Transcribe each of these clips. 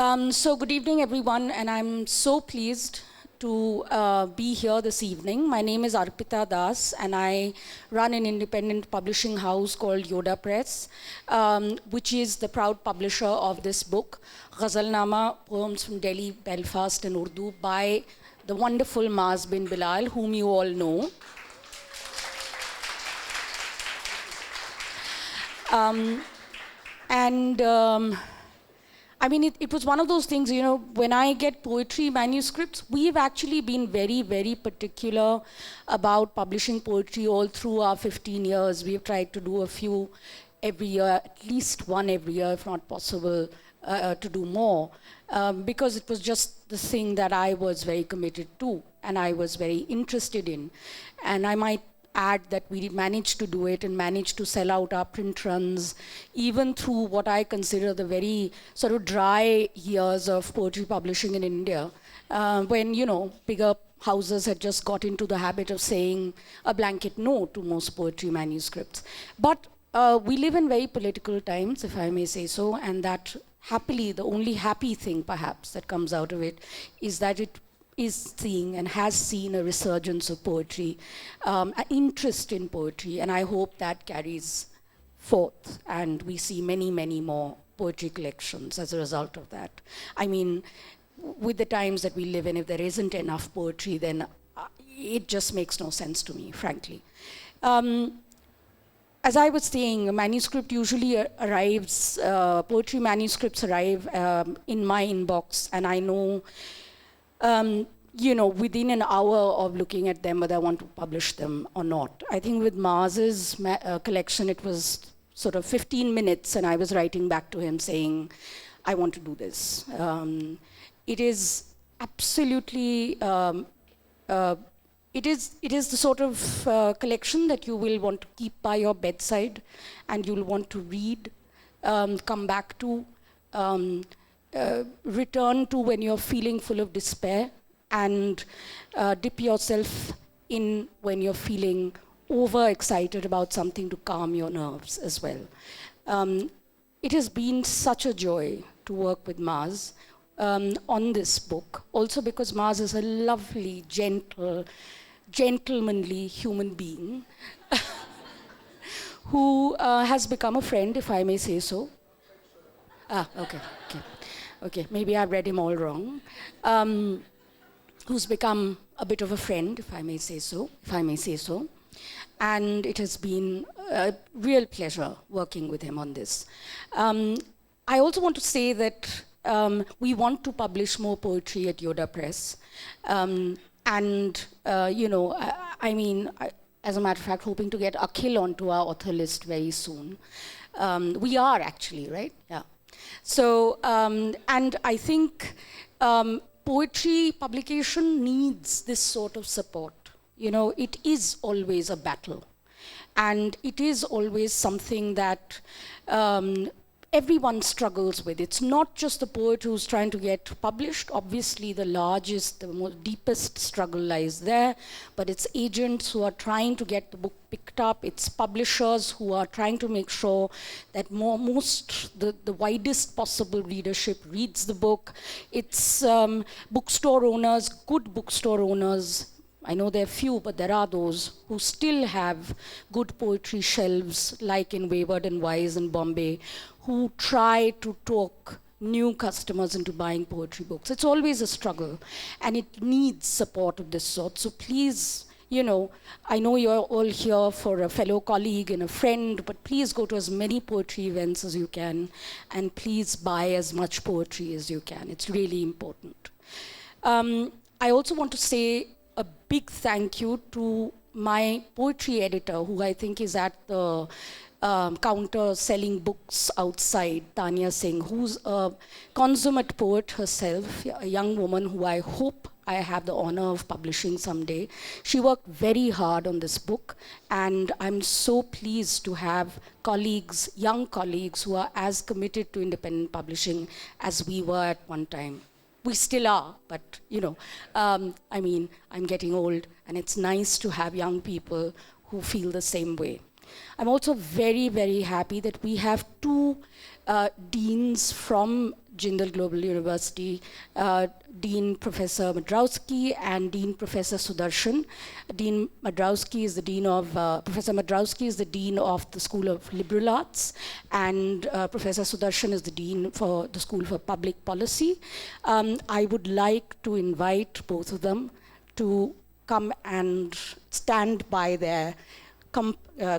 So good evening, everyone, and I'm so pleased to be here this evening. My name is Arpita Das, and I run an independent publishing house called Yoda Press, which is the proud publisher of this book, Ghazalnama, Poems from Delhi, Belfast, in Urdu, by the wonderful Maaz bin Bilal, whom you all know. I mean, it was one of those things, you know, when I get poetry manuscripts, we've actually been very, very particular about publishing poetry all through our 15 years. We've tried to do a few every year, at least one every year, if not possible, to do more, because it was just the thing that I was very committed to and I was very interested in. And I might add that we managed to do it and managed to sell out our print runs, even through what I consider the very sort of dry years of poetry publishing in India, when, you know, bigger houses had just got into the habit of saying a blanket no to most poetry manuscripts. But we live in very political times, if I may say so, and that happily, the only happy thing perhaps that comes out of it is that it is seeing and has seen a resurgence of poetry, an interest in poetry, and I hope that carries forth and we see many, many more poetry collections as a result of that. I mean, with the times that we live in, if there isn't enough poetry, then it just makes no sense to me, frankly. As I was saying, a manuscript usually arrives, poetry manuscripts arrive in my inbox, and I know you know, within an hour of looking at them, whether I want to publish them or not. I think with Maaz's collection, it was sort of 15 minutes, and I was writing back to him saying, I want to do this. It is absolutely, it is the sort of collection that you will want to keep by your bedside, and you'll want to read, come back to, return to when you're feeling full of despair, and dip yourself in when you're feeling overexcited about something to calm your nerves as well. It has been such a joy to work with Maaz on this book, also because Maaz is a lovely, gentle, gentlemanly human being who has become a friend, if I may say so. Okay, maybe I've read him all wrong. Who's become a bit of a friend, if I may say so. And it has been a real pleasure working with him on this. I also want to say that we want to publish more poetry at Yoda Press. You know, I mean, as a matter of fact, hoping to get Akhil onto our author list very soon. We are actually, right? Yeah. So, and I think poetry publication needs this sort of support. You know, it is always a battle. And it is always something that everyone struggles with. It's not just the poet who's trying to get published. Obviously, the largest, the most deepest struggle lies there. But it's agents who are trying to get the book picked up. It's publishers who are trying to make sure that the widest possible readership reads the book. It's bookstore owners, good bookstore owners. I know there are few, but there are those who still have good poetry shelves, like in Wayward and Wise in Bombay, who try to talk new customers into buying poetry books. It's always a struggle, and it needs support of this sort. So please, you know, I know you're all here for a fellow colleague and a friend, but please go to as many poetry events as you can, and please buy as much poetry as you can. It's really important. I also want to say a big thank you to my poetry editor, who I think is at the counter selling books outside, Tanya Singh, who's a consummate poet herself, a young woman who I hope I have the honor of publishing someday. She worked very hard on this book, and I'm so pleased to have colleagues, young colleagues, who are as committed to independent publishing as we were at one time. We still are, but you know, I mean, I'm getting old, and it's nice to have young people who feel the same way. I'm also very, very happy that we have two deans from Jindal Global University, Dean Professor Modrowski and Dean Professor Sudarshan. Dean Modrowski is the Dean of, Professor Modrowski is the Dean of the School of Liberal Arts, and Professor Sudarshan is the Dean for the School for Public Policy. I would like to invite both of them to come and stand by their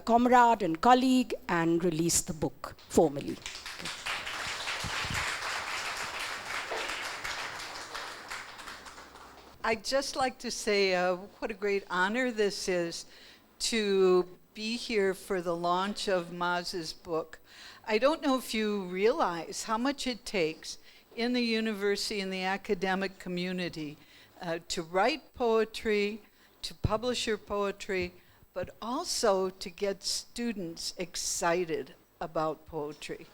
comrade and colleague and release the book formally. I'd just like to say what a great honor this is to be here for the launch of Maaz's book. I don't know if you realize how much it takes in the university and the academic community to write poetry, to publish your poetry, but also to get students excited about poetry.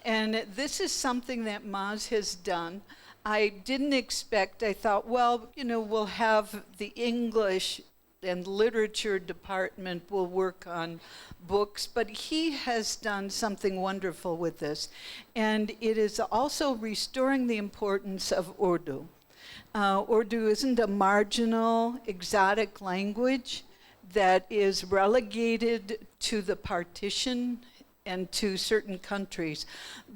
And this is something that Maaz has done. I didn't expect, I thought, well, you know, we'll have the English and literature department will work on books, but he has done something wonderful with this. And it is also restoring the importance of Urdu. Urdu isn't a marginal, exotic language that is relegated to the partition and to certain countries.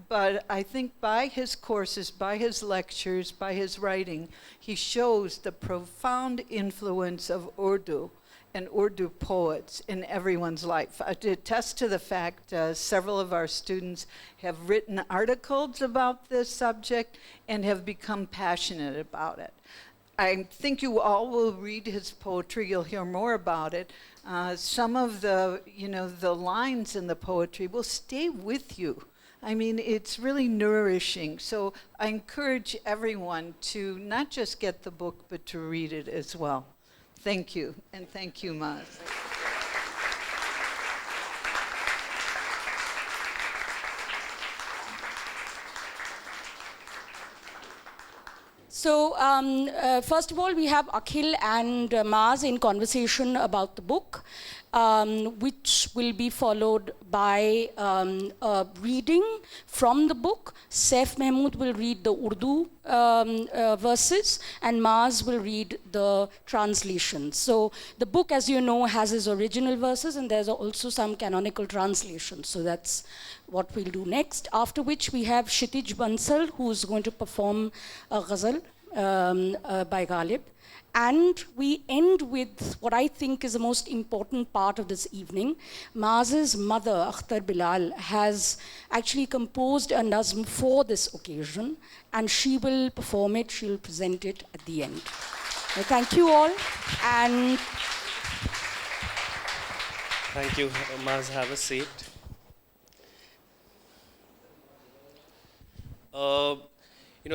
But I think by his courses, by his lectures, by his writing, he shows the profound influence of Urdu and Urdu poets in everyone's life. I attest to the fact several of our students have written articles about this subject and have become passionate about it. I think you all will read his poetry. You'll hear more about it. Some of the, the lines in the poetry will stay with you. I mean, it's really nourishing. So I encourage everyone to not just get the book, but to read it as well. Thank you, and thank you, Maaz. So first of all, we have Akhil and Maaz in conversation about the book, which will be followed by a reading from the book. Saif Mahmood will read the Urdu verses, and Maaz will read the translations. So the book, as you know, has its original verses, and there's also some canonical translations. So that's what we'll do next. After which we have Kshitij Bansal, who's going to perform a ghazal by Ghalib. And we end with what I think is the most important part of this evening. Maaz's mother, Akhtari Bilal, has actually composed a nazm for this occasion, and she will perform it, she'll present it at the end. Thank you all. And thank you, Maaz, have a seat.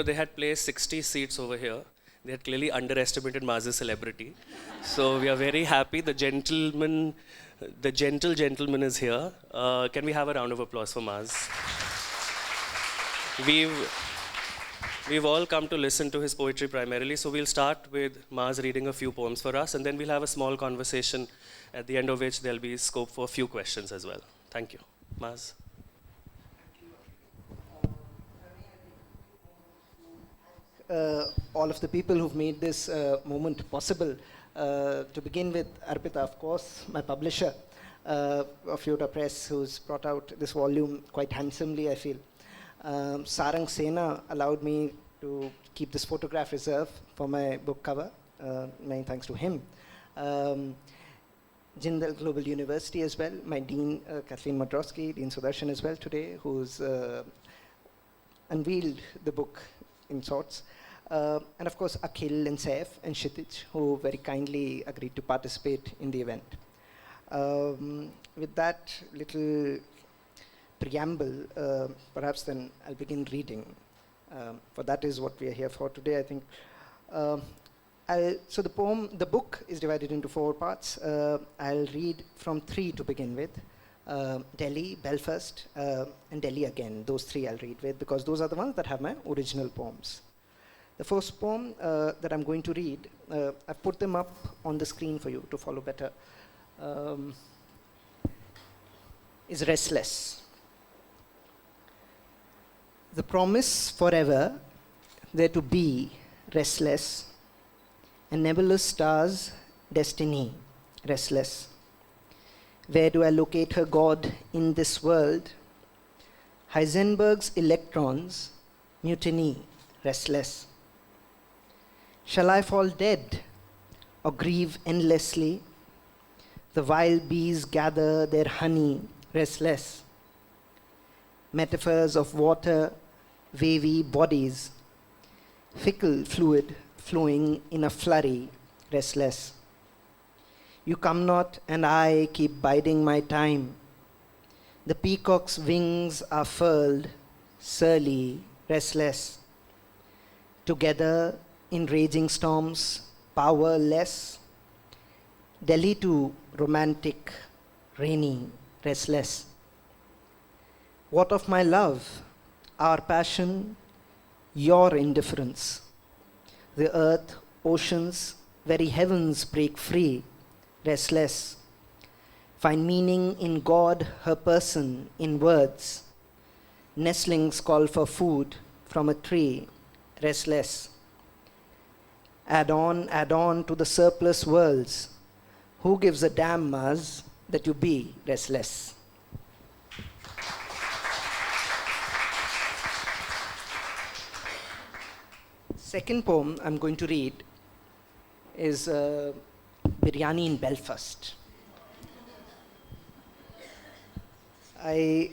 They had placed 60 seats over here. They had clearly underestimated Maaz's celebrity. So we are very happy. The gentle gentleman is here. Can we have a round of applause for Maaz? We've all come to listen to his poetry primarily, so we'll start with Maaz reading a few poems for us, and then we'll have a small conversation at the end of which there'll be scope for a few questions as well. Thank you. Maaz. All of the people who've made this moment possible. To begin with, Arpita, of course, my publisher of Yoda Press, who's brought out this volume quite handsomely, I feel. Sarang Sena allowed me to keep this photograph reserved for my book cover. Many thanks to him. Jindal Global University as well, my dean, Kathleen Modrowski, Dean Sudarshan as well today, who's unveiled the book in sorts. And of course, Akhil and Saif and Kshitij, who very kindly agreed to participate in the event. With that little preamble, perhaps then I'll begin reading. For that is what we are here for today, I think. So the book is divided into 4 parts. I'll read from 3 to begin with. Delhi, Belfast, and Delhi again. Those 3 I'll read with, because those are the ones that have my original poems. The first poem that I'm going to read, I've put them up on the screen for you to follow better, is Restless. The promise forever, there to be restless, and nebulous stars, destiny, restless. Where do I locate her God in this world? Heisenberg's electrons, mutiny, restless. Shall I fall dead or grieve endlessly? The wild bees gather their honey, restless. Metaphors of water, wavy bodies, fickle fluid flowing in a flurry, restless. You come not, and I keep biding my time. The peacock's wings are furled, surly, restless. Together in raging storms, powerless. Delhi too, romantic, rainy, restless. What of my love, our passion, your indifference? The earth, oceans, very heavens break free, restless. Find meaning in God, her person, in words. Nestlings call for food from a tree, restless. Add on to the surplus worlds. Who gives a damn, Maaz, that you be restless? Second poem I'm going to read is Biryani in Belfast. I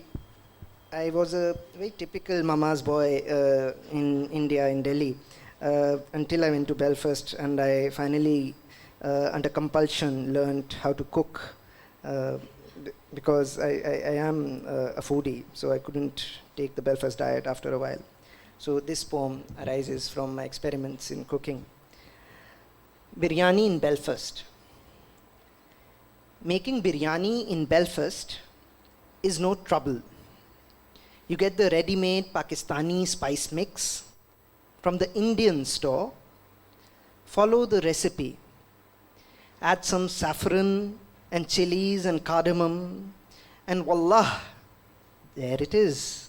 was a very typical mama's boy in India, in Delhi, until I went to Belfast, and I finally, under compulsion, learned how to cook because I am a foodie, so I couldn't take the Belfast diet after a while. So this poem arises from my experiments in cooking. Biryani in Belfast. Making biryani in Belfast is no trouble. You get the ready-made Pakistani spice mix from the Indian store. Follow the recipe. Add some saffron and chilies and cardamom, and wallah, there it is.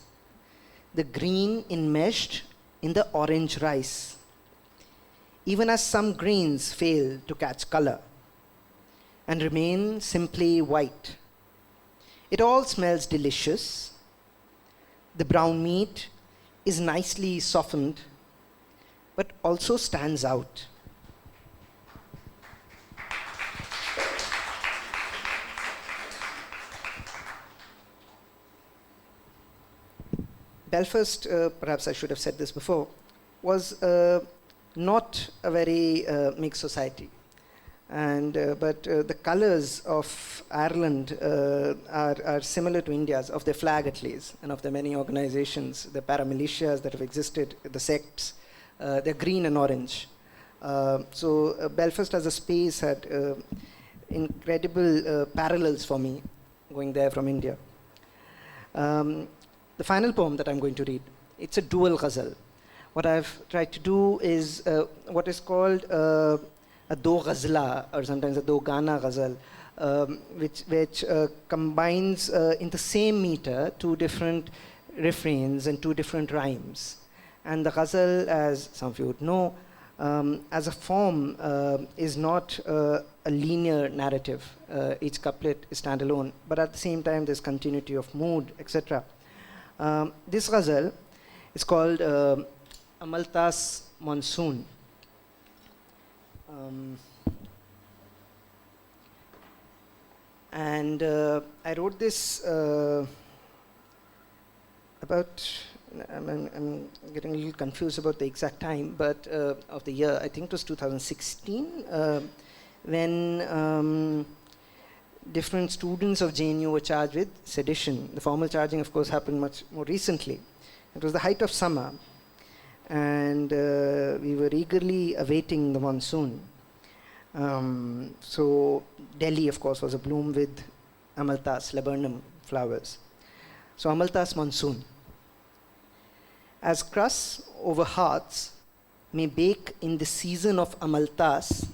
The green enmeshed in the orange rice, even as some greens fail to catch color and remain simply white. It all smells delicious. The brown meat is nicely softened, but also stands out. Belfast, perhaps I should have said this before, was not a very mixed society. But the colors of Ireland are similar to India's, of their flag at least, and of the many organizations, the paramilitias that have existed, the sects, they're green and orange. So Belfast as a space had incredible parallels for me, going there from India. The final poem that I'm going to read, it's a dual ghazal. What I've tried to do is what is called a do ghazla, or sometimes a do gana ghazal, which combines in the same meter two different refrains and two different rhymes. And the ghazal, as some of you would know, as a form is not a linear narrative. Each couplet is standalone, but at the same time there's continuity of mood, etc. This ghazal is called Amaltas Monsoon. And I wrote this about, I'm getting a little confused about the exact time, but of the year, I think it was 2016, when different students of JNU were charged with sedition. The formal charging, of course, happened much more recently. It was the height of summer, and we were eagerly awaiting the monsoon. So Delhi, of course, was abloom with amaltas, laburnum flowers. So Amaltas Monsoon. As crusts over hearts may bake in the season of Amaltas,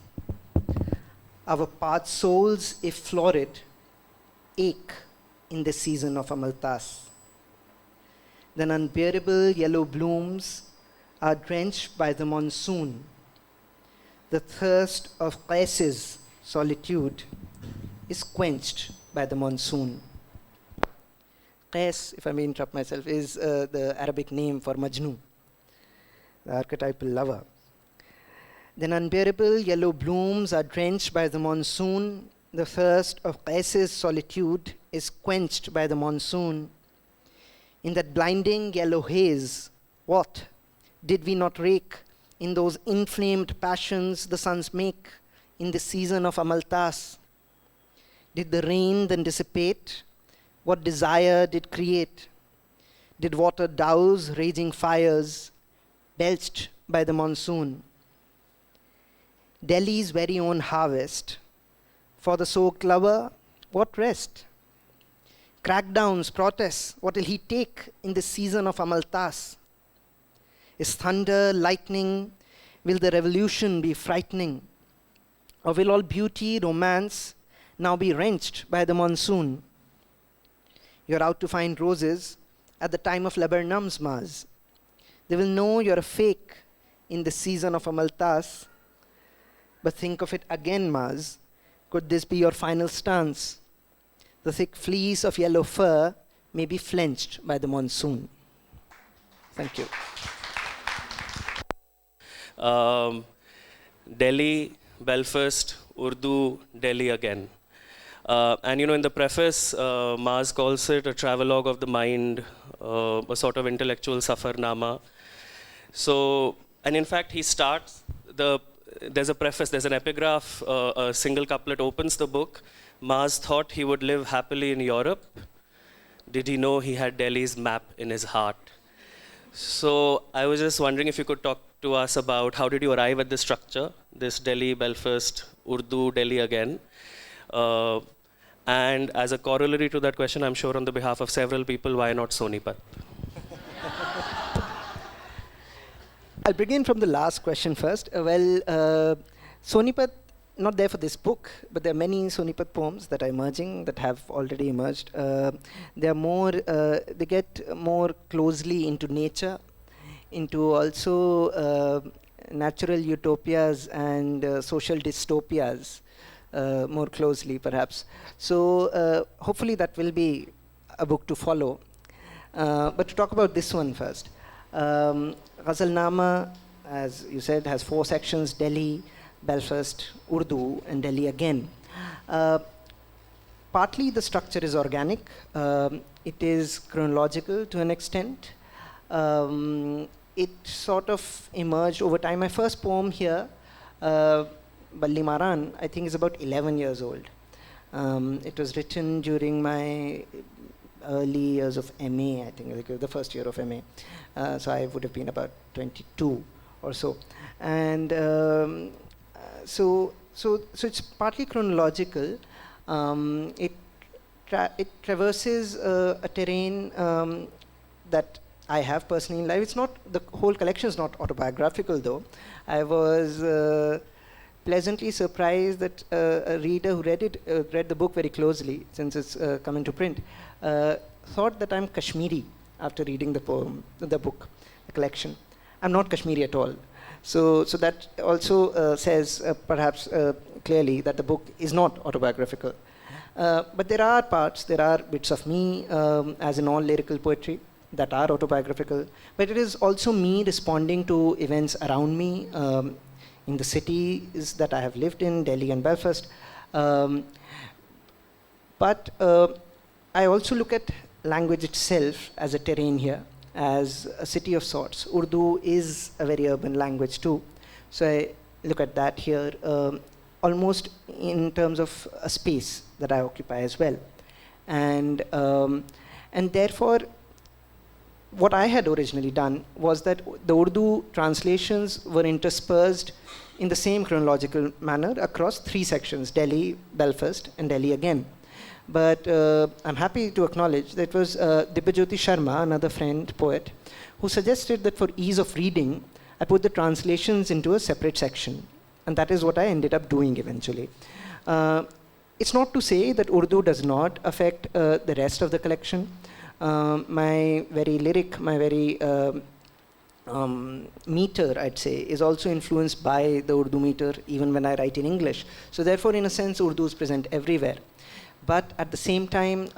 our parched souls, if florid, ache in the season of Amaltas. Then unbearable yellow blooms are drenched by the monsoon. The thirst of Qais's solitude is quenched by the monsoon. Qais, if I may interrupt myself, is the Arabic name for Majnun, the archetypal lover. Then unbearable yellow blooms are drenched by the monsoon. The thirst of Qais's solitude is quenched by the monsoon. In that blinding yellow haze, what did we not rake in those inflamed passions the suns make in the season of Amaltas? Did the rain then dissipate? What desire did create? Did water douse raging fires belched by the monsoon? Delhi's very own harvest. For the soaked lover, what rest? Crackdowns, protests, what will he take in the season of Amaltas? Is thunder, lightning, will the revolution be frightening? Or will all beauty, romance now be wrenched by the monsoon? You're out to find roses at the time of laburnums, Maaz. They will know you're a fake in the season of Amaltas. But think of it again, Maaz. Could this be your final stance? The thick fleece of yellow fur may be flinched by the monsoon. Thank you. Delhi, Belfast, Urdu, Delhi again. And in the preface, Maaz calls it a travelogue of the mind, a sort of intellectual safarnama. So, and in fact, he starts there's a preface, there's an epigraph, a single couplet opens the book. Maaz thought he would live happily in Europe. Did he know he had Delhi's map in his heart? So I was just wondering if you could talk to us about how did you arrive at this structure, this Delhi, Belfast, Urdu, Delhi again. And as a corollary to that question, I'm sure on the behalf of several people, why not Sonipat? I'll begin from the last question first. Sonipat, not there for this book, but there are many Sonipat poems that are emerging, that have already emerged. They are more, they get more closely into nature, into also natural utopias and social dystopias, more closely perhaps. So hopefully that will be a book to follow. But to talk about this one first. Ghazalnama, as you said, has 4 sections: Delhi, Belfast, Urdu, and Delhi again. Partly the structure is organic. It is chronological to an extent. It sort of emerged over time. My first poem here, Balli Maran, I think is about 11 years old. It was written during my early years of MA, I think, like the first year of MA. So I would have been about 22 or so. And so it's partly chronological. It traverses a terrain that I have personally in life. It's not, the whole collection is not autobiographical though. I was pleasantly surprised that a reader who read the book very closely, since it's come into print, thought that I'm Kashmiri after reading the book, the collection. I'm not Kashmiri at all. So that also says perhaps clearly that the book is not autobiographical. But there are bits of me, as in all lyrical poetry, that are autobiographical. But it is also me responding to events around me in the cities that I have lived in, Delhi and Belfast. But I also look at language itself as a terrain here, as a city of sorts. Urdu is a very urban language too. So I look at that here almost in terms of a space that I occupy as well. And therefore, what I had originally done was that the Urdu translations were interspersed in the same chronological manner across 3 sections: Delhi, Belfast, and Delhi again. But I'm happy to acknowledge that it was Dibyajyoti Sharma, another friend, poet, who suggested that for ease of reading, I put the translations into a separate section. And that is what I ended up doing eventually. It's not to say that Urdu does not affect the rest of the collection. My very lyric, my very meter, I'd say, is also influenced by the Urdu meter, even when I write in English. So therefore, in a sense, Urdu is present everywhere. But at the same time,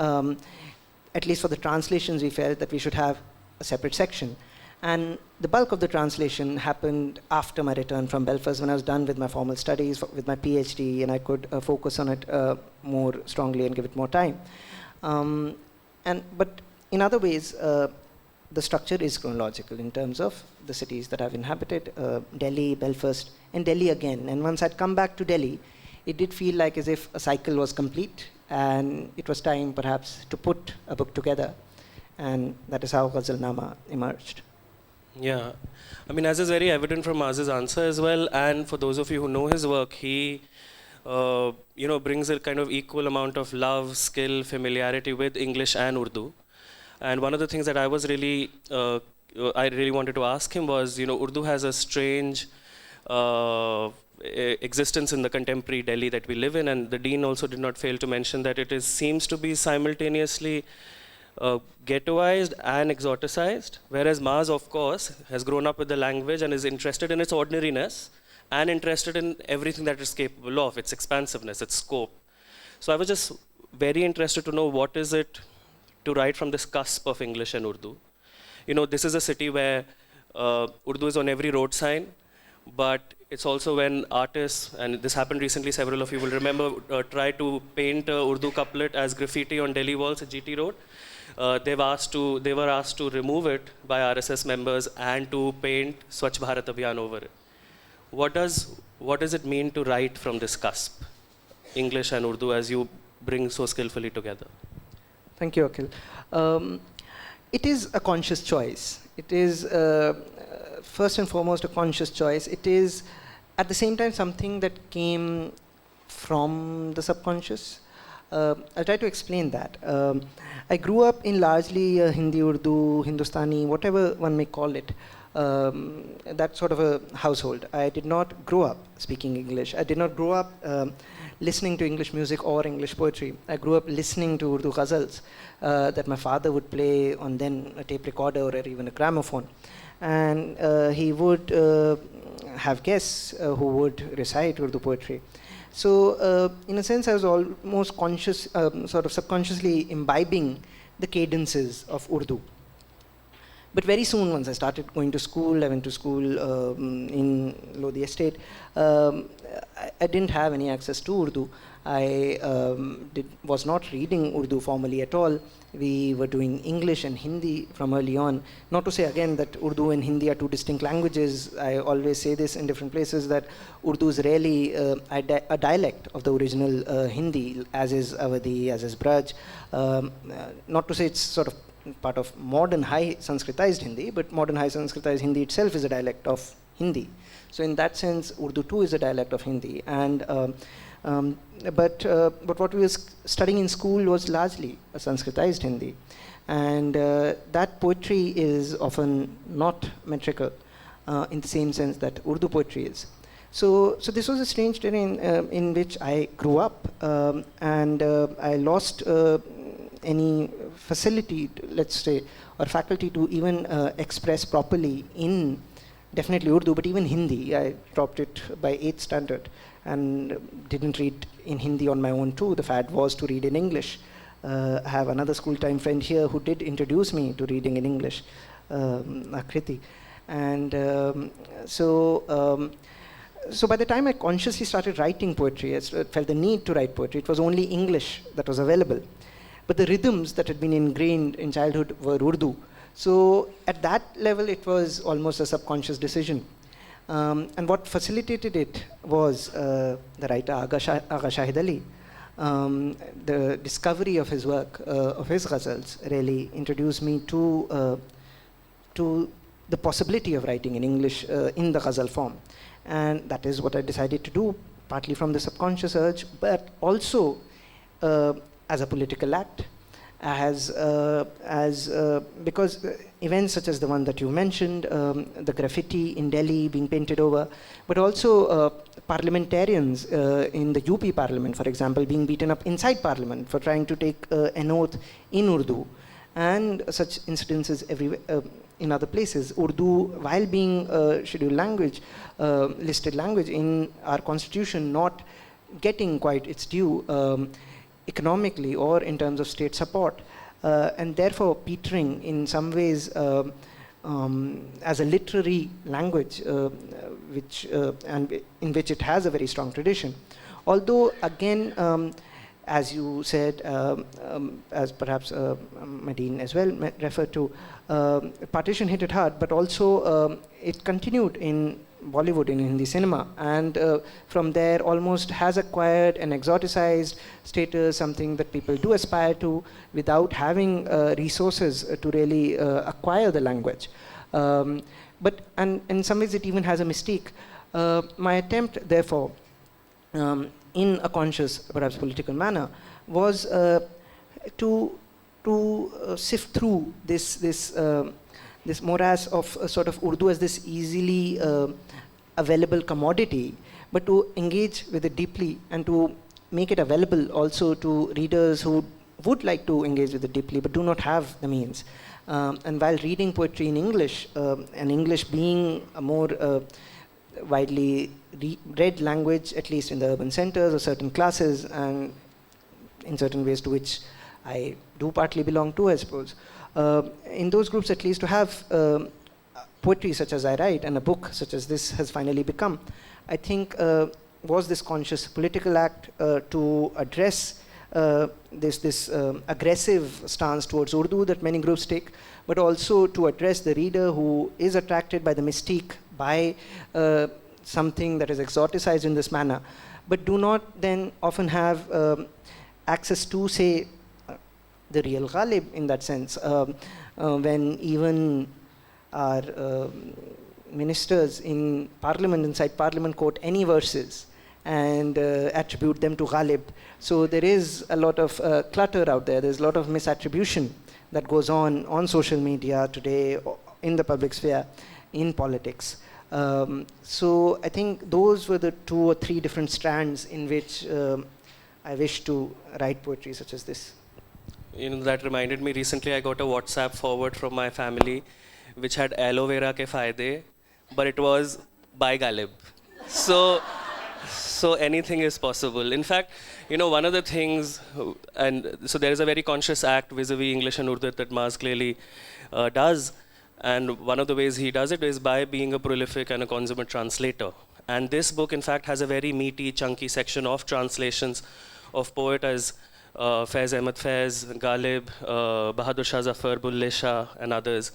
at least for the translations, we felt that we should have a separate section. And the bulk of the translation happened after my return from Belfast, when I was done with my formal studies, with my PhD, and I could focus on it more strongly and give it more time. But in other ways, the structure is chronological in terms of the cities that I've inhabited, Delhi, Belfast, and Delhi again. And once I'd come back to Delhi, it did feel like as if a cycle was complete, and it was time perhaps to put a book together. And that is how Ghazalnama emerged. Yeah, I mean, as is very evident from Maaz's answer as well, and for those of you who know his work, he brings a kind of equal amount of love, skill, familiarity with English and Urdu. And one of the things that I was really, I really wanted to ask him was, Urdu has a strange existence in the contemporary Delhi that we live in, and the Dean also did not fail to mention that it seems to be simultaneously ghettoized and exoticized, whereas Maaz, of course, has grown up with the language and is interested in its ordinariness and interested in everything that it's capable of, its expansiveness, its scope. So I was just very interested to know what is it to write from this cusp of English and Urdu. This is a city where Urdu is on every road sign, but it's also when artists, and this happened recently, several of you will remember, tried to paint Urdu couplet as graffiti on Delhi walls at GT Road. They were asked to remove it by RSS members and to paint Swachh Bharat Abhiyan over it. What does it mean to write from this cusp, English and Urdu, as you bring so skillfully together? Thank you, Akhil. It is a conscious choice. It is first and foremost a conscious choice. It is at the same time something that came from the subconscious. I'll try to explain that. I grew up in largely Hindi, Urdu, Hindustani, whatever one may call it, that sort of a household. I did not grow up speaking English. I did not grow up listening to English music or English poetry. I grew up listening to Urdu ghazals that my father would play on then a tape recorder or even a gramophone. And he would have guests who would recite Urdu poetry. So in a sense, I was almost conscious, sort of subconsciously imbibing the cadences of Urdu. But very soon, once I started going to school, I went to school in Lodi Estate, I didn't have any access to Urdu. I was not reading Urdu formally at all. We were doing English and Hindi from early on. Not to say again that Urdu and Hindi are two distinct languages. I always say this in different places, that Urdu is really a dialect of the original Hindi, as is Awadhi, as is Braj. Not to say it's sort of part of modern high Sanskritized Hindi, but modern high Sanskritized Hindi itself is a dialect of Hindi. So in that sense, Urdu too is a dialect of Hindi. And but what we were studying in school was largely a Sanskritized Hindi. And that poetry is often not metrical in the same sense that Urdu poetry is. So this was a strange terrain in which I grew up, and I lost any facility, let's say, or faculty to even express properly in definitely Urdu, but even Hindi. I dropped it by 8th standard and didn't read in Hindi on my own too. The fad was to read in English. I have another school-time friend here who did introduce me to reading in English, Akhil. And so by the time I consciously started writing poetry, I felt the need to write poetry. It was only English that was available. But the rhythms that had been ingrained in childhood were Urdu. So at that level, it was almost a subconscious decision. And what facilitated it was the writer Agha Shahid Ali. The discovery of his work, of his ghazals, really introduced me to the possibility of writing in English in the ghazal form. And that is what I decided to do, partly from the subconscious urge, but also as a political act, because events such as the one that you mentioned, the graffiti in Delhi being painted over, but also parliamentarians in the UP parliament, for example, being beaten up inside parliament for trying to take an oath in Urdu, and such incidences everywhere in other places. Urdu, while being a scheduled language, listed language in our constitution, not getting quite its due economically or in terms of state support, and therefore petering in some ways as a literary language, and in which it has a very strong tradition. Although, again, as you said, as perhaps Madine as well referred to, partition hit it hard, but also it continued in Bollywood, in Hindi cinema, and from there almost has acquired an exoticized status, something that people do aspire to without having resources to really acquire the language. But in some ways it even has a mystique. My attempt, therefore, in a conscious, perhaps political manner, was to sift through this morass of sort of Urdu as this easily available commodity, but to engage with it deeply and to make it available also to readers who would like to engage with it deeply but do not have the means. And while reading poetry in English, and English being a more widely read language, at least in the urban centers or certain classes, and in certain ways to which I do partly belong to, I suppose, in those groups at least, to have poetry such as I write and a book such as this has finally become, I think was this conscious political act to address this aggressive stance towards Urdu that many groups take, but also to address the reader who is attracted by the mystique, by something that is exoticized in this manner, but do not then often have access to, say, the real Ghalib in that sense, when even our ministers in parliament, inside parliament, quote any verses and attribute them to Ghalib. So there is a lot of clutter out there. There's a lot of misattribution that goes on social media today, in the public sphere, in politics. So I think those were the 2 or 3 different strands in which I wish to write poetry such as this. You know, that reminded me, recently I got a WhatsApp forward from my family which had aloe vera ke faide, but it was by Ghalib. So anything is possible. In fact, you know, one of the things, and so there is a very conscious act vis-a-vis English and Urdu that Maaz clearly does, and one of the ways he does it is by being a prolific and a consummate translator. And this book, in fact, has a very meaty, chunky section of translations of poets as Faiz Ahmed Faiz, Ghalib, Bahadur Shah Zafar, Bulle Shah, and others.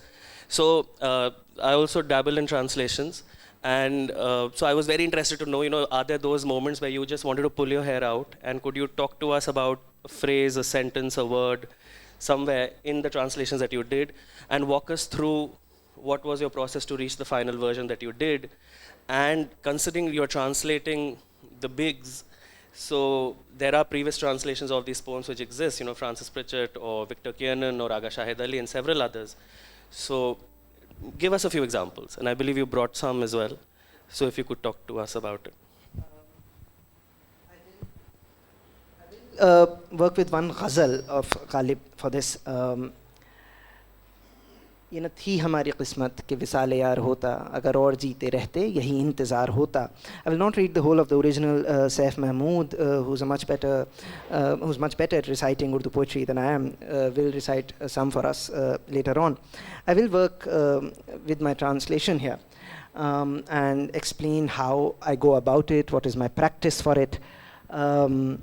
So I also dabble in translations. And so I was very interested to know, you know, are there those moments where you just wanted to pull your hair out? And could you talk to us about a phrase, a sentence, a word, somewhere in the translations that you did, and walk us through what was your process to reach the final version that you did? And considering you're translating the bigs, so there are previous translations of these poems which exist, you know, Francis Pritchett or Victor Kiernan or Aga Shahid Ali and several others. So give us a few examples, and I believe you brought some as well. So if you could talk to us about it. I will work with one ghazal of Ghalib for this. ये न थी हमारी किस्मत के विसाल यार होता अगर और जीते रहते यही इंतज़ार होता. I will not read the whole of the original Saif Mahmood, who's much better at reciting Urdu poetry than I am, will recite some for us later on. I will work with my translation here and explain how I go about it, what is my practice for it. The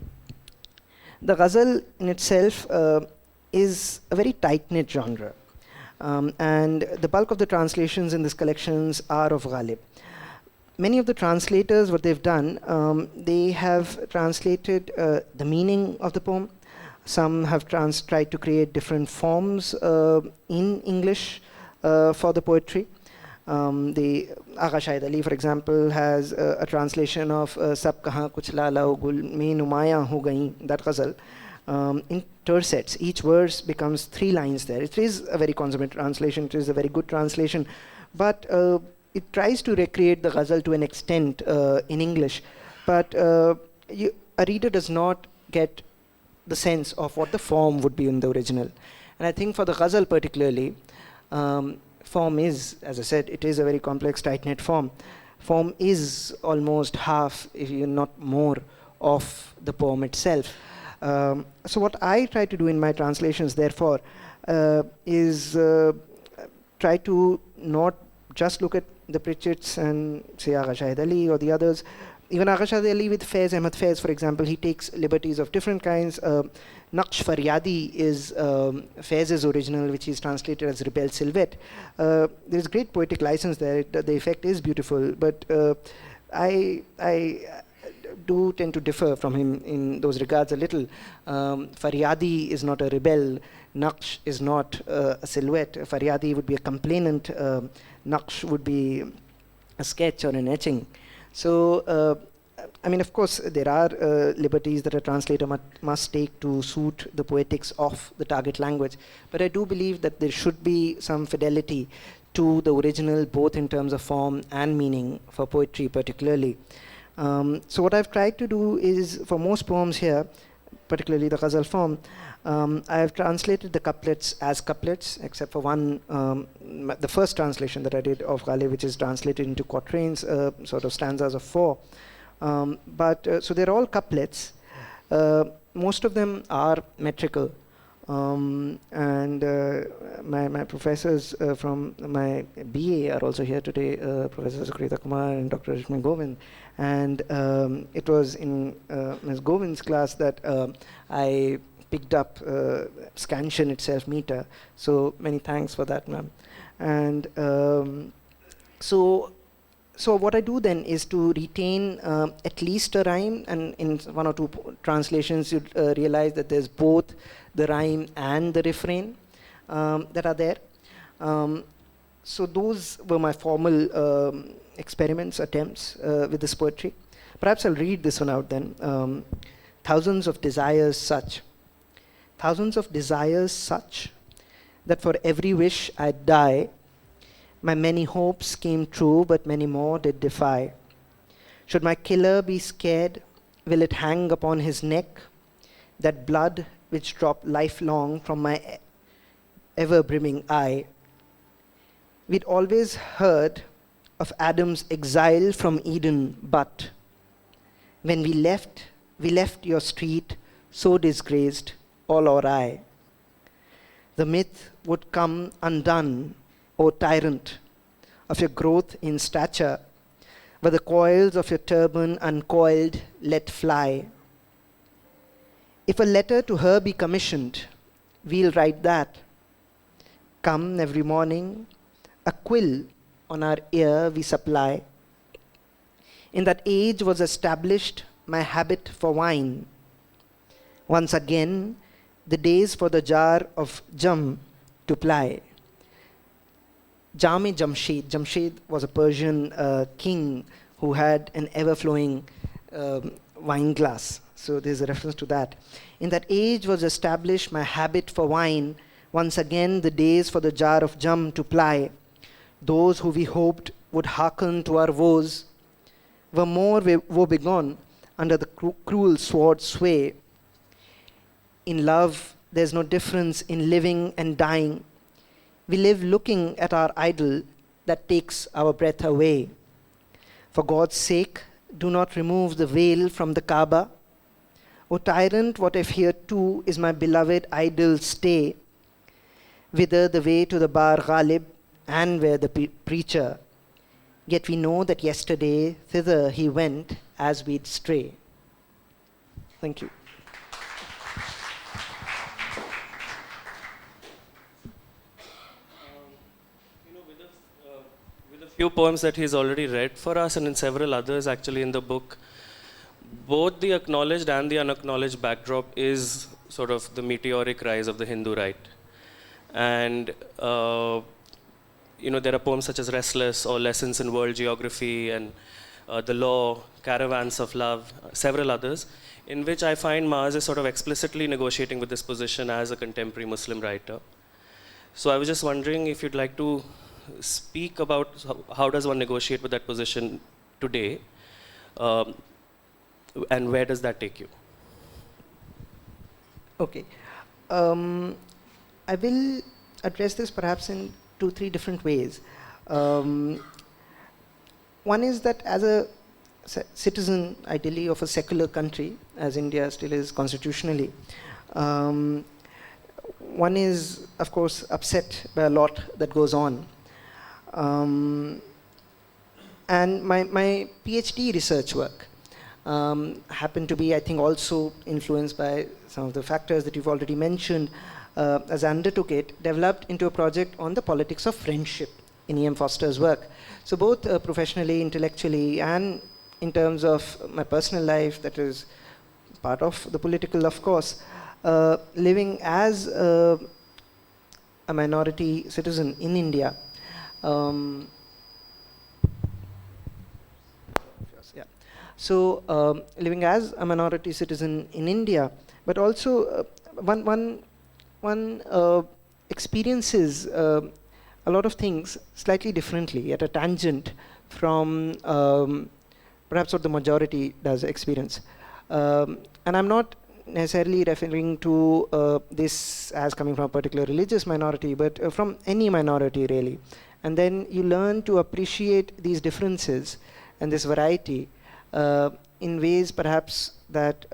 ghazal in itself is a very tight-knit genre. And the bulk of the translations in these collections are of Ghalib. Many of the translators, what they've done, they have translated the meaning of the poem. Some have tried to create different forms in English for the poetry. The Aga Shahid Ali, for example, has a translation of Sab Kahan Kuch Lala Gul Mein Numaya Ho Gayi, that ghazal. In tercets, each verse becomes 3 lines there. It is a very consummate translation, it is a very good translation, but it tries to recreate the ghazal to an extent in English, but a reader does not get the sense of what the form would be in the original. And I think for the ghazal particularly, form is, as I said, it is a very complex, tight-knit form. Form is almost half, if you not more, of the poem itself. So what I try to do in my translations, therefore, is try to not just look at the Pritchett's and say Agha Shahid Ali or the others. Even Agha Shahid Ali with Faiz, Ahmad Faiz, for example, he takes liberties of different kinds. Naqsh Faryadi is Faiz's original, which is translated as Rebel Silhouette. There is great poetic license there. The effect is beautiful, but I do tend to differ from him in those regards a little. Faryadi is not a rebel. Naqsh is not a silhouette. Faryadi would be a complainant. Naqsh would be a sketch or an etching. So, I mean, of course, there are liberties that a translator must take to suit the poetics of the target language. But I do believe that there should be some fidelity to the original, both in terms of form and meaning, for poetry particularly. So what I've tried to do is, for most poems here, particularly the ghazal form, I have translated the couplets as couplets, except for one, the first translation that I did of Ghalib, which is translated into quatrains, sort of stanzas of 4. So they're all couplets. Most of them are metrical. My professors from my BA are also here today, Professor Sukrita Kumar and Dr. Rishmi Govind. And it was in Ms. Govind's class that I picked up scansion itself meter. So many thanks for that, ma'am. And so what I do then is to retain at least a rhyme, and in one or two translations you realize that there's both the rhyme and the refrain that are there. So those were my formal experiments, attempts with this poetry. Perhaps I'll read this one out then. Thousands of desires such that for every wish I'd die. My many hopes came true, but many more did defy. Should my killer be scared, will it hang upon his neck, that blood which dropped lifelong from my ever-brimming eye? We'd always heard of Adam's exile from Eden, but when we left your street so disgraced, all awry. The myth would come undone, O tyrant, of your growth in stature, were the coils of your turban uncoiled, let fly. If a letter to her be commissioned, we'll write that. Come every morning, a quill on our ear we supply. In that age was established my habit for wine. Once again, the days for the jar of jam to ply. Jamshed. Jamshed was a Persian king who had an ever-flowing wine glass. So there's a reference to that. In that age was established my habit for wine. Once again, the days for the jar of jam to ply. Those who we hoped would hearken to our woes were more woebegone under the cruel sword's sway. In love, there's no difference in living and dying. We live looking at our idol that takes our breath away. For God's sake, do not remove the veil from the Kaaba. O tyrant, what if here too is my beloved idol stay? Whither the way to the bar Ghalib, and where the preacher. Yet we know that yesterday thither he went as we'd stray. Thank you. With a few poems that he's already read for us, and in several others actually in the book, both the acknowledged and the unacknowledged backdrop is sort of the meteoric rise of the Hindu right. And there are poems such as Restless or Lessons in World Geography and The Law, Caravans of Love, several others, in which I find Maaz is sort of explicitly negotiating with this position as a contemporary Muslim writer. So I was just wondering if you'd like to speak about how does one negotiate with that position today, and where does that take you? Okay. I will address this perhaps in 2-3 different ways. One is that as a citizen, ideally, of a secular country, as India still is constitutionally, one is, of course, upset by a lot that goes on. And my PhD research work happened to be, I think, also influenced by some of the factors that you've already mentioned. As I undertook it, developed into a project on the politics of friendship in E.M. Foster's work. So both professionally, intellectually, and in terms of my personal life, that is part of the political, of course, living as a minority citizen in India. So living as a minority citizen in India, but also one experiences a lot of things slightly differently at a tangent from perhaps what the majority does experience. And I'm not necessarily referring to this as coming from a particular religious minority, but from any minority really. And then you learn to appreciate these differences and this variety in ways perhaps that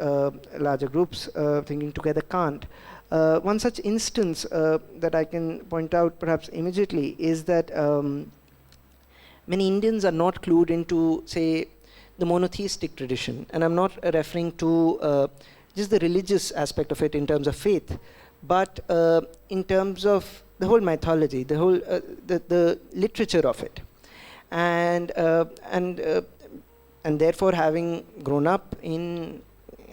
larger groups thinking together can't. One such instance that I can point out perhaps immediately is that many Indians are not clued into, say, the monotheistic tradition. And I'm not referring to just the religious aspect of it in terms of faith, but in terms of the whole mythology, the whole the literature of it. And therefore, having grown up in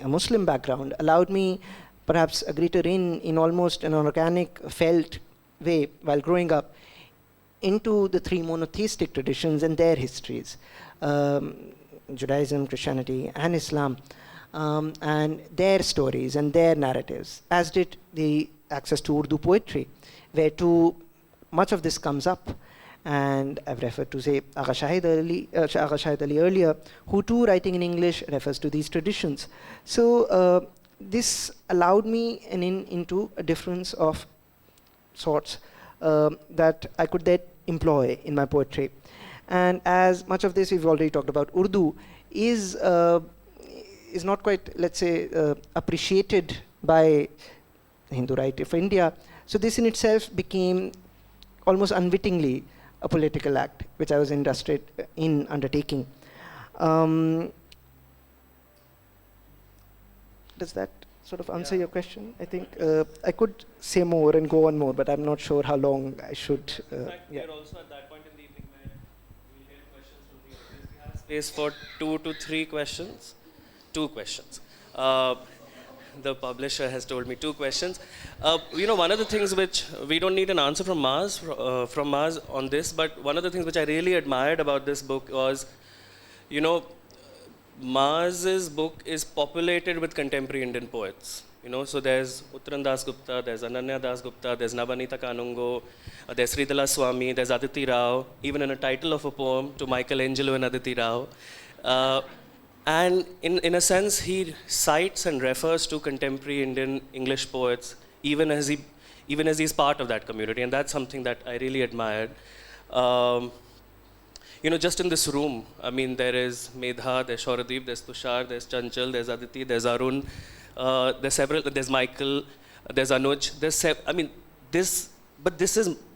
a Muslim background, allowed me perhaps a greater in almost an organic, felt way while growing up into the 3 monotheistic traditions and their histories, Judaism, Christianity, and Islam, and their stories and their narratives, as did the access to Urdu poetry, where too much of this comes up. And I've referred to, say, Agha Shahid Ali earlier, who too, writing in English, refers to these traditions. So this allowed me an into a difference of sorts that I could then employ in my poetry. And as much of this we've already talked about, Urdu is not quite, let's say, appreciated by the Hindu right of India. So this in itself became almost unwittingly a political act, which I was interested in undertaking. Does that sort of answer your question? I think I could say more and go on more, but I'm not sure how long I should. In fact, we're also at that point in the evening where we'll get questions from the audience. We have space for 2 to 3 questions. 2 questions. The publisher has told me 2 questions. One of the things which we don't need an answer from Maaz on this, but one of the things which I really admired about this book was, Maaz's book is populated with contemporary Indian poets. So there's Uttaran Das Gupta, there's Ananya Das Gupta, there's Nabanita Kanungo, there's Sridhala Swami, there's Aditi Rao, even in a title of a poem to Michelangelo and Aditi Rao. And in a sense, he cites and refers to contemporary Indian English poets, even as he's part of that community, and that's something that I really admired. Just in this room, I mean, there is Medha, there's Shoradeep, there's Tushar, there's Chanchal, there's Aditi, there's Arun, there's Michael, there's Anuj,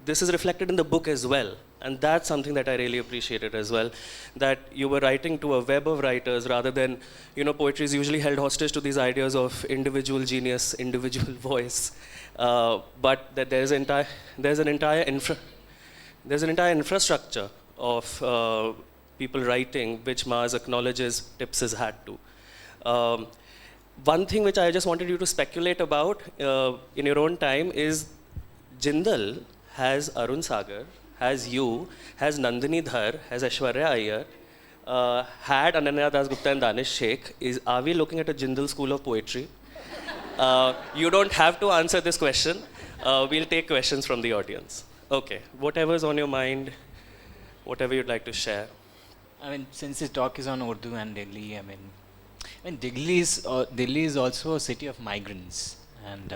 this is reflected in the book as well. And that's something that I really appreciated as well, that you were writing to a web of writers rather than, poetry is usually held hostage to these ideas of individual genius, individual voice, but that there's an entire infrastructure of people writing, which Maaz acknowledges tips his hat to. One thing which I just wanted you to speculate about in your own time is Jindal has Arun Sagar, has you, has Nandini Dhar, has Aishwarya Iyer, had Ananya Das Gupta and Danish Sheikh. Are we looking at a Jindal School of Poetry? You don't have to answer this question. We'll take questions from the audience. Okay, whatever's on your mind, whatever you'd like to share. I mean, since this talk is on Urdu and Delhi, Delhi is also a city of migrants, and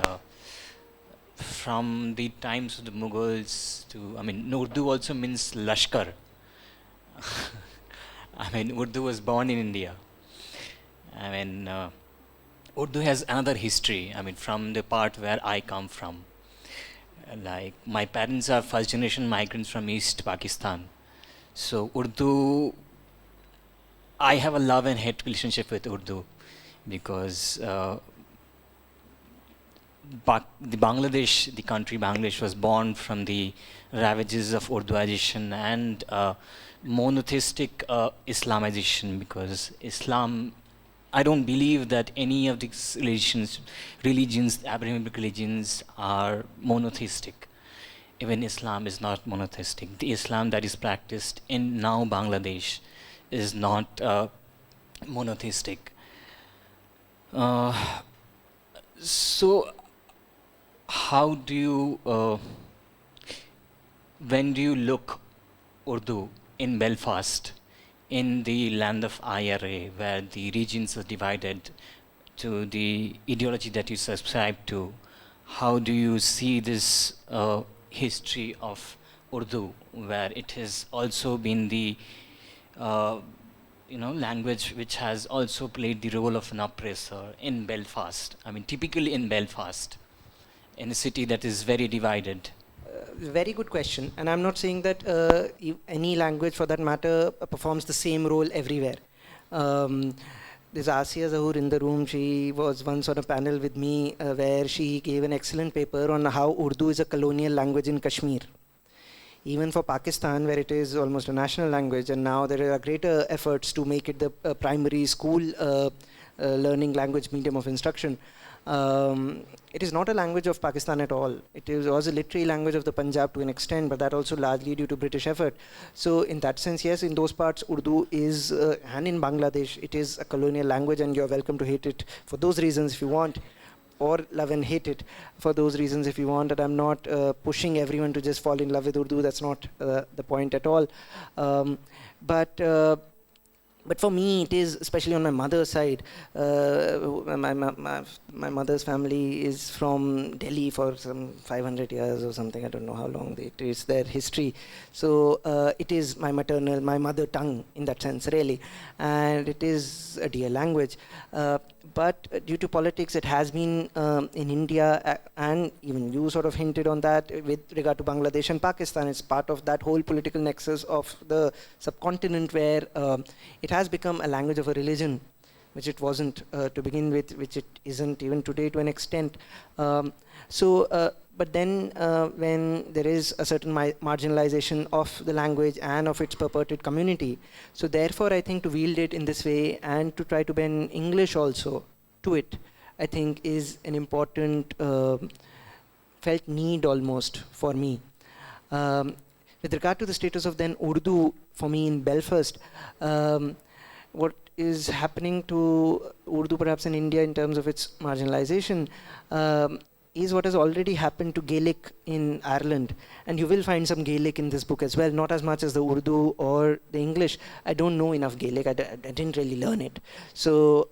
from the times of the Mughals to, I mean, Urdu also means Lashkar. I mean, Urdu was born in India. I mean, Urdu has another history, I mean, from the part where I come from. Like, my parents are first generation migrants from East Pakistan. So, Urdu, I have a love and hate relationship with Urdu because the Bangladesh, the country Bangladesh, was born from the ravages of Urduization and monotheistic Islamization, because Islam, I don't believe that any of these religions, Abrahamic religions, are monotheistic. Even Islam is not monotheistic. The Islam that is practiced in now Bangladesh is not monotheistic. So, how do you, when do you look Urdu in Belfast, in the land of IRA, where the regions are divided to the ideology that you subscribe to, how do you see this history of Urdu, where it has also been the language which has also played the role of an oppressor in Belfast? I mean, typically in Belfast, in a city that is very divided. Very good question, and I'm not saying that any language for that matter performs the same role everywhere. There's Asiya Zahoor in the room. She was once on a panel with me where she gave an excellent paper on how Urdu is a colonial language in Kashmir. Even for Pakistan, where it is almost a national language, and now there are greater efforts to make it the primary school learning language, medium of instruction. It is not a language of Pakistan at all. It was a literary language of the Punjab to an extent, but that also largely due to British effort. So in that sense, yes, in those parts, Urdu is, and in Bangladesh, it is a colonial language, and you're welcome to hate it for those reasons if you want, or love and hate it for those reasons if you want. And I'm not pushing everyone to just fall in love with Urdu. That's not the point at all. But for me, it is, especially on my mother's side, my mother's family is from Delhi for some 500 years or something. I don't know how long it is their history. So it is my mother tongue in that sense, really. And it is a dear language. But due to politics, it has been in India, and even you sort of hinted on that with regard to Bangladesh and Pakistan. It's part of that whole political nexus of the subcontinent where it has become a language of a religion, which it wasn't to begin with, which it isn't even today to an extent. But then when there is a certain marginalization of the language and of its purported community, so therefore I think to wield it in this way and to try to bend English also to it, I think is an important felt need almost for me. With regard to the status of then Urdu for me in Belfast, what is happening to Urdu perhaps in India in terms of its marginalization is what has already happened to Gaelic in Ireland. And you will find some Gaelic in this book as well, not as much as the Urdu or the English. I don't know enough Gaelic, I didn't really learn it. So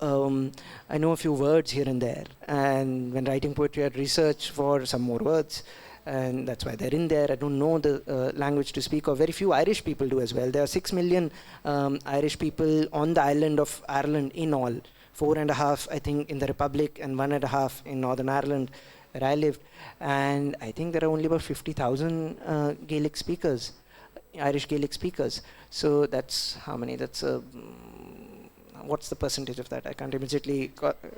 I know a few words here and there. And when writing poetry, I'd research for some more words. And that's why they're in there. I don't know the language to speak of. Very few Irish people do as well. There are 6 million Irish people on the island of Ireland in all. 4.5, I think, in the Republic, and 1.5 in Northern Ireland, where I lived. And I think there are only about 50,000 Gaelic speakers, Irish Gaelic speakers. So that's how many? That's what's the percentage of that? I can't immediately.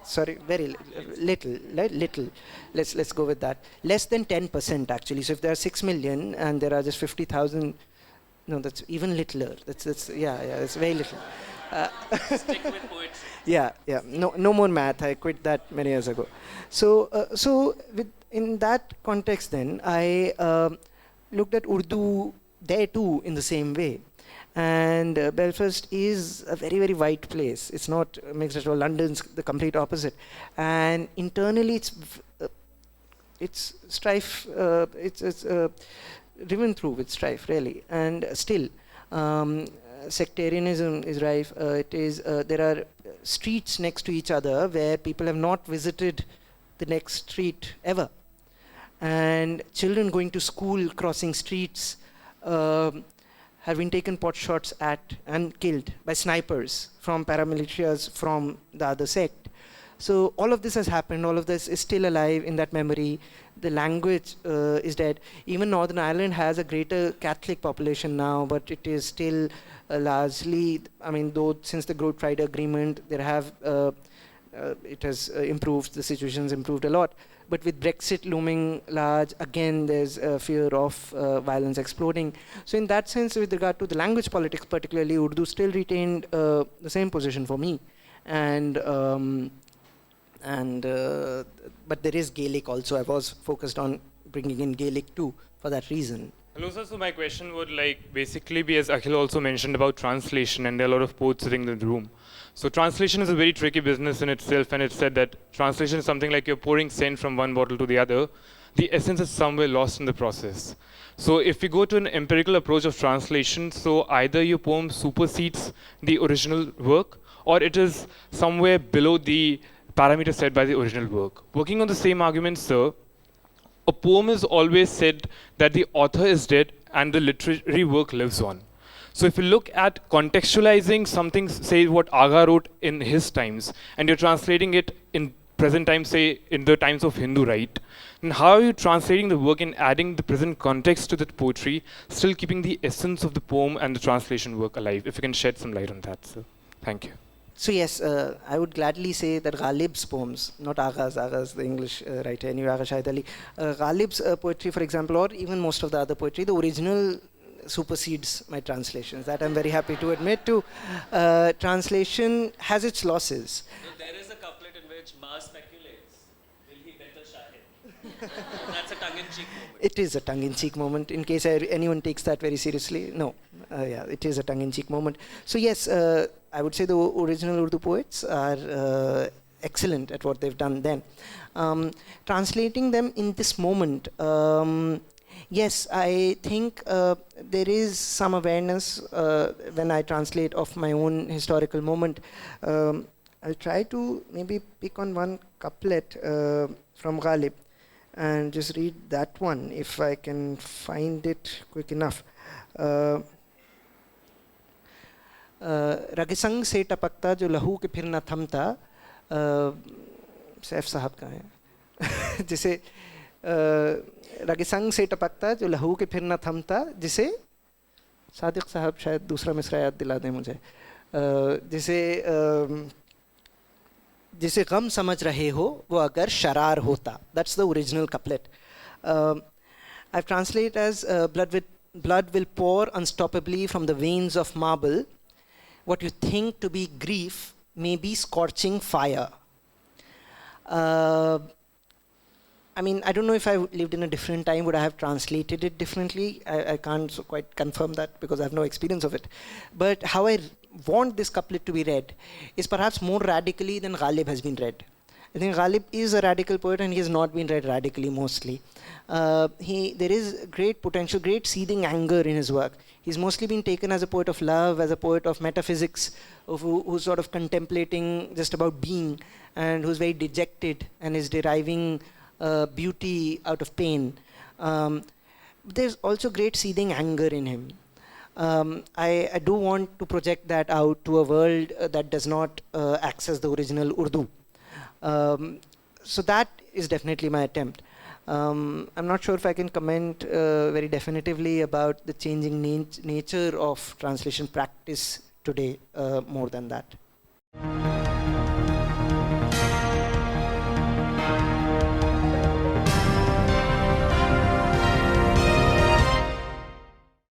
Sorry, very little. Let's go with that. Less than 10% actually. So if there are 6 million and there are just 50,000, no, that's even littler. That's it's very little. Stick with poetry. Yeah. No more math. I quit that many years ago. So in that context, then I looked at Urdu there too in the same way. And Belfast is a very, very white place. It's not mixed at all. London's the complete opposite. And internally, it's strife. It's driven through with strife, really. And still, sectarianism is rife. There are streets next to each other where people have not visited the next street ever. and children going to school, crossing streets, have been taken pot shots at and killed by snipers from paramilitias from the other sect. So all of this has happened, all of this is still alive in that memory. The language is dead. Even Northern Ireland has a greater Catholic population now, but it is still largely, I mean, though since the Good Friday Agreement, there have, it has improved, the situation's improved a lot. But with Brexit looming large, again, there's a fear of violence exploding. So in that sense, with regard to the language politics, particularly, Urdu still retained the same position for me. But there is Gaelic also. I was focused on bringing in Gaelic too for that reason. Hello, sir. So my question would basically be, as Akhil also mentioned, about translation, and there are a lot of poets sitting in the room. So translation is a very tricky business in itself, and it's said that translation is something like you're pouring scent from one bottle to the other. The essence is somewhere lost in the process. So if we go to an empirical approach of translation, so either your poem supersedes the original work, or it is somewhere below the parameter set by the original work. Working on the same argument, sir, a poem is always said that the author is dead and the literary work lives on. So if you look at contextualizing something, say what Agha wrote in his times, and you're translating it in present times, say in the times of Hindu, right? And how are you translating the work and adding the present context to that poetry, still keeping the essence of the poem and the translation work alive? If you can shed some light on that, sir. Thank you. So yes, I would gladly say that Ghalib's poems, not Agha's, the English writer, anyway, Agha Shahid Ali. Ghalib's poetry, for example, or even most of the other poetry, the original supersedes my translations. That I'm very happy to admit to. Translation has its losses. So there is a couplet in which Maaz speculates, will he better Shahid? That's a tongue-in-cheek moment. It is a tongue-in-cheek moment, in case anyone takes that very seriously. No, yeah, it is a tongue-in-cheek moment. So yes, I would say the original Urdu poets are excellent at what they've done then. Translating them in this moment, yes, I think there is some awareness when I translate of my own historical moment. I'll try to maybe pick on one couplet from Ghalib and just read that one if I can find it quick enough. रगसंग से टपकता जो लहू के फिर न थमता, सैफ साहब का है जिसे रगसंग से टपकता जो लहू के फिर न थमता, जिसे सादिक साहब शायद दूसरा मिसरा याद दिला दें मुझे, जिसे गम समझ रहे हो वो अगर शरार होता. That's the original couplet. I've translated as blood will pour unstoppably from the veins of marble. What you think to be grief may be scorching fire. I mean, I don't know if I lived in a different time, would I have translated it differently? I can't quite confirm that because I have no experience of it. But how I want this couplet to be read is perhaps more radically than Ghalib has been read. I think Ghalib is a radical poet and he has not been read radically mostly. There is great potential, great seething anger in his work. He's mostly been taken as a poet of love, as a poet of metaphysics, who's sort of contemplating just about being, and who's very dejected and is deriving beauty out of pain. There's also great seething anger in him. I do want to project that out to a world that does not access the original Urdu. So that is definitely my attempt. I'm not sure if I can comment very definitively about the changing nature of translation practice today more than that.